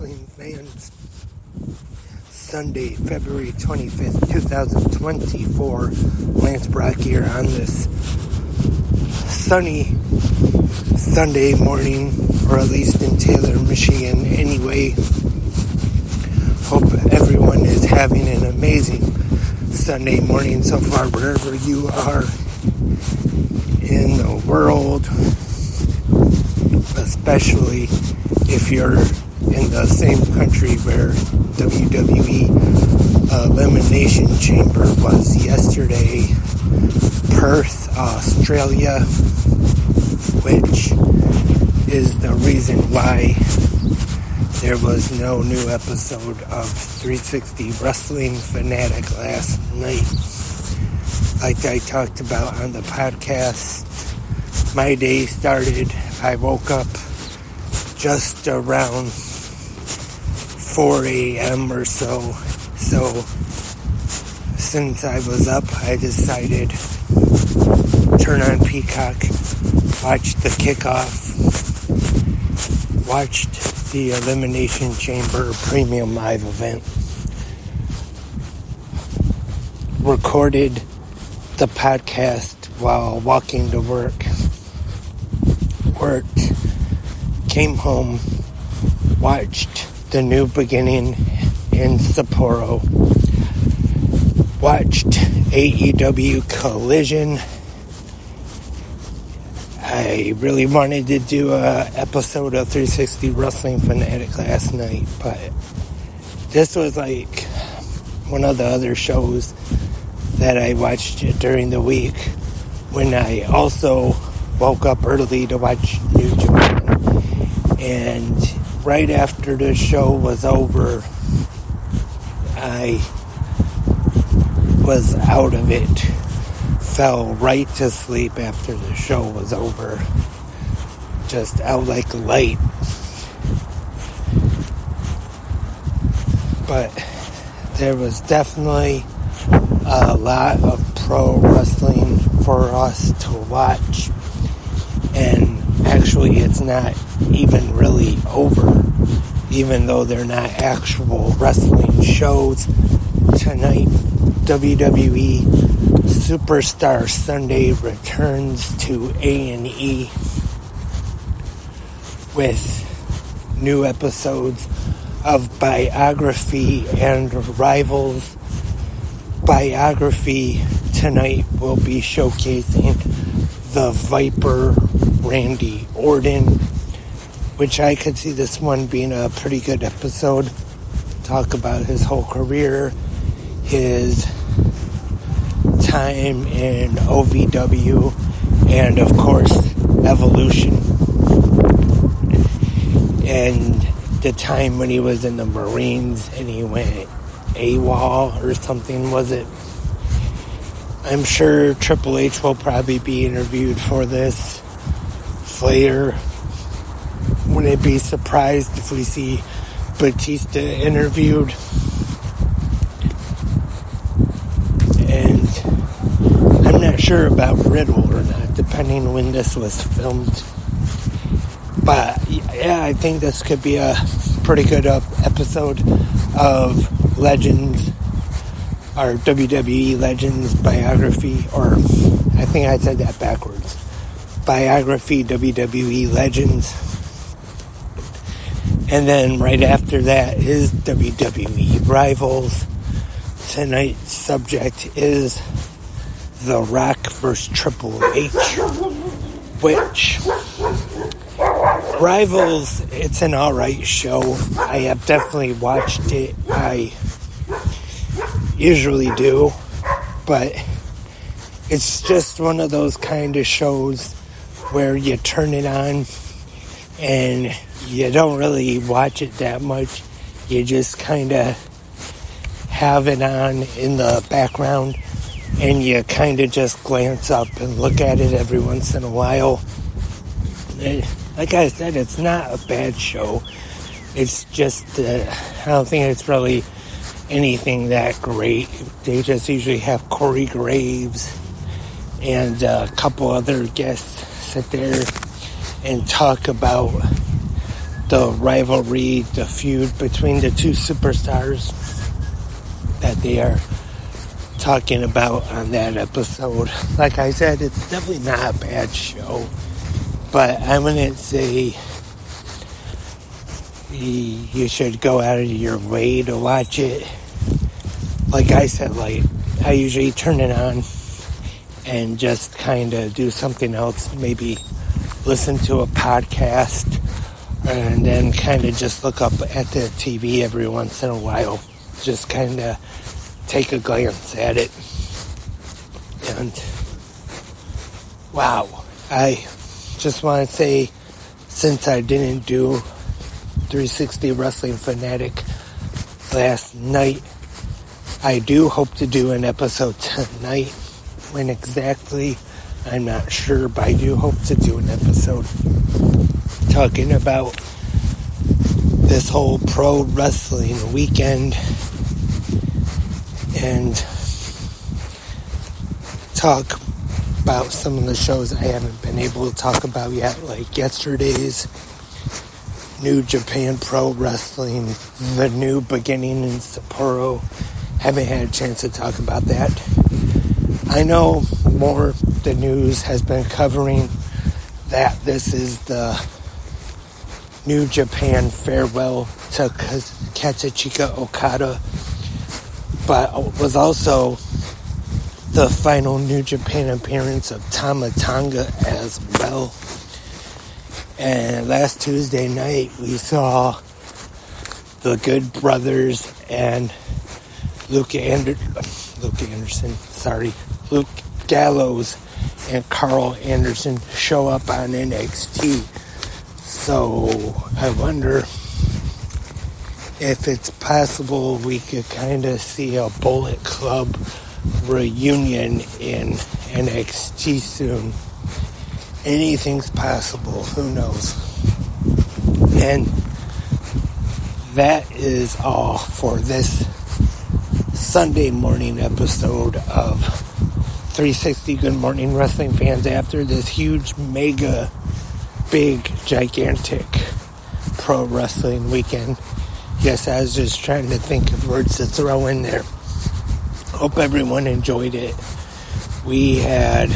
wrestling fans. Sunday, February 25th, 2024. Lance Brock here on this sunny Sunday morning, or at least in Taylor, Michigan. Anyway, hope everyone is having an amazing Sunday morning so far, wherever you are in the world, especially if you're in the same country where WWE Elimination Chamber was yesterday, Perth, Australia, which is the reason why there was no new episode of 360 Wrestling Fanatic last night. Like I talked about on the podcast, my day started, I woke up just around 4 a.m. or so. So since I was up, I decided turn on Peacock, watch the kickoff, watched the Elimination Chamber Premium Live event, recorded the podcast while walking to work, worked, came home, watched The New Beginning in Sapporo, watched AEW Collision. I really wanted to do an episode of 360 Wrestling Fanatic last night, but this was like one of the other shows that I watched during the week when I also woke up early to watch New Japan. And right after the show was over, I was out of it. Fell right to sleep after the show was over. Just out like light. But there was definitely a lot of pro wrestling for us to watch. And actually, it's not even really over, even though they're not actual wrestling shows. Tonight, WWE Superstar Sunday returns to A&E with new episodes of Biography and Rivals. Biography tonight will be showcasing the Viper Randy Orton, which I could see this one being a pretty good episode. Talk about his whole career, his time in OVW, and of course Evolution, and the time when he was in the Marines and he went AWOL or something, was it? I'm sure Triple H will probably be interviewed for this. Flair, wouldn't be surprised if we see Batista interviewed. And I'm not sure about Riddle or not, depending on when this was filmed. But yeah, I think this could be a pretty good episode of Legends, or WWE Legends Biography, or I think I said that backwards. Biography, WWE Legends. And then right after that is WWE Rivals. Tonight's subject is The Rock vs. Triple H, which Rivals, it's an alright show. I have definitely watched it. I usually do, but it's just one of those kind of shows where you turn it on and you don't really watch it that much. You just kind of have it on in the background and you kind of just glance up and look at it every once in a while. Like I said, it's not a bad show. It's just, I don't think it's really anything that great. They just usually have Corey Graves and a couple other guests sit there and talk about the rivalry, the feud between the two superstars that they are talking about on that episode. Like I said, it's definitely not a bad show, but I wouldn't say you should go out of your way to watch it. Like I said, like I usually turn it on and just kind of do something else, maybe listen to a podcast, and then kind of just look up at the TV every once in a while, just kind of take a glance at it. And wow, I just want to say, since I didn't do 360 Wrestling Fanatic last night, I do hope to do an episode tonight. When exactly, I'm not sure, but I do hope to do an episode talking about this whole pro wrestling weekend and talk about some of the shows I haven't been able to talk about yet, like yesterday's New Japan Pro Wrestling, the new beginning in Sapporo. Haven't had a chance to talk about that. I know more the news has been covering that this is the New Japan farewell to Kazuchika Okada, but was also the final New Japan appearance of Tama Tonga as well. And last Tuesday night we saw the Good Brothers and Luke Gallows and Carl Anderson show up on NXT. So I wonder if it's possible we could kind of see a Bullet Club reunion in NXT soon. Anything's possible, who knows? And that is all for this Sunday morning episode of 360 Good Morning Wrestling Fans after this huge, mega, big, gigantic pro wrestling weekend. Yes, I was just trying to think of words to throw in there. Hope everyone enjoyed it. We had,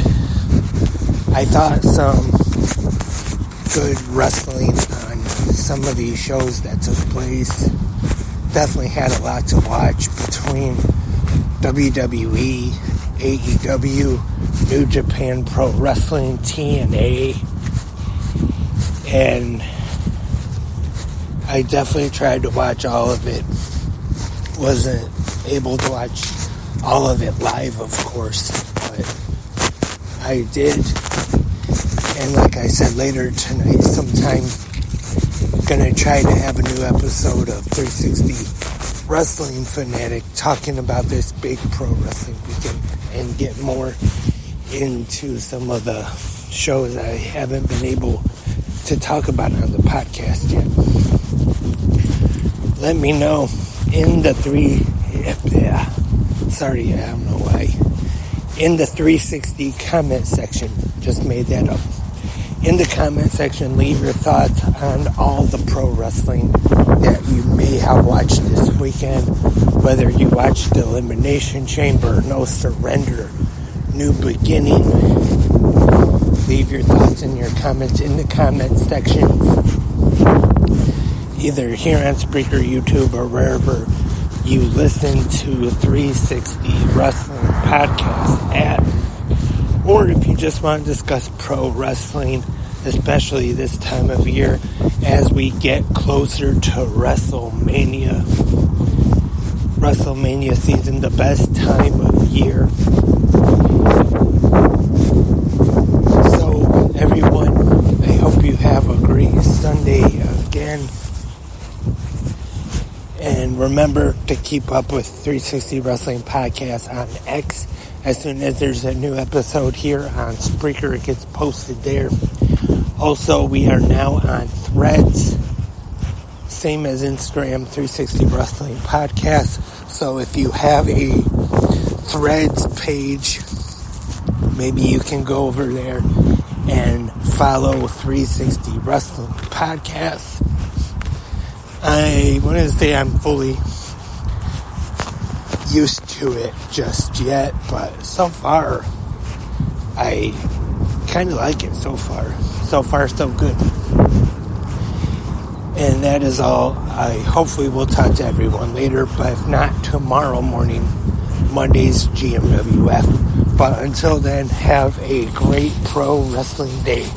I thought, some good wrestling on some of these shows that took place. Definitely had a lot to watch between WWE, AEW, New Japan Pro Wrestling, TNA, and I definitely tried to watch all of it. Wasn't able to watch all of it live, of course, but I did. And like I said, later tonight sometime, gonna try to have a new episode of 360 Wrestling Fanatic talking about this big pro wrestling weekend and get more into some of the shows I haven't been able to talk about on the podcast yet. Let me know in the in the 360 comment section. Just made that up. In the comment section, leave your thoughts on all the pro wrestling that you may have watched this weekend. Whether you watched the Elimination Chamber, No Surrender, New Beginning. Leave your thoughts and your comments in the comment sections. Either here on Spreaker, YouTube, or wherever you listen to 360 Wrestling Podcast at. Or if you just want to discuss pro wrestling, especially this time of year as we get closer to WrestleMania. WrestleMania season, the best time of year. So everyone, I hope you have a great Sunday again. And remember to keep up with 360 Wrestling Podcast on X. As soon as there's a new episode here on Spreaker, it gets posted there. Also, we are now on Threads. Same as Instagram, 360 Wrestling Podcast. So if you have a Threads page, maybe you can go over there and follow 360 Wrestling Podcast. I wouldn't say I'm fully used to it just yet, but so far, I kind of like it so far. So far, so good. And that is all. I hopefully will talk to everyone later, but if not, tomorrow morning, Monday's GMWF. But until then, have a great pro wrestling day.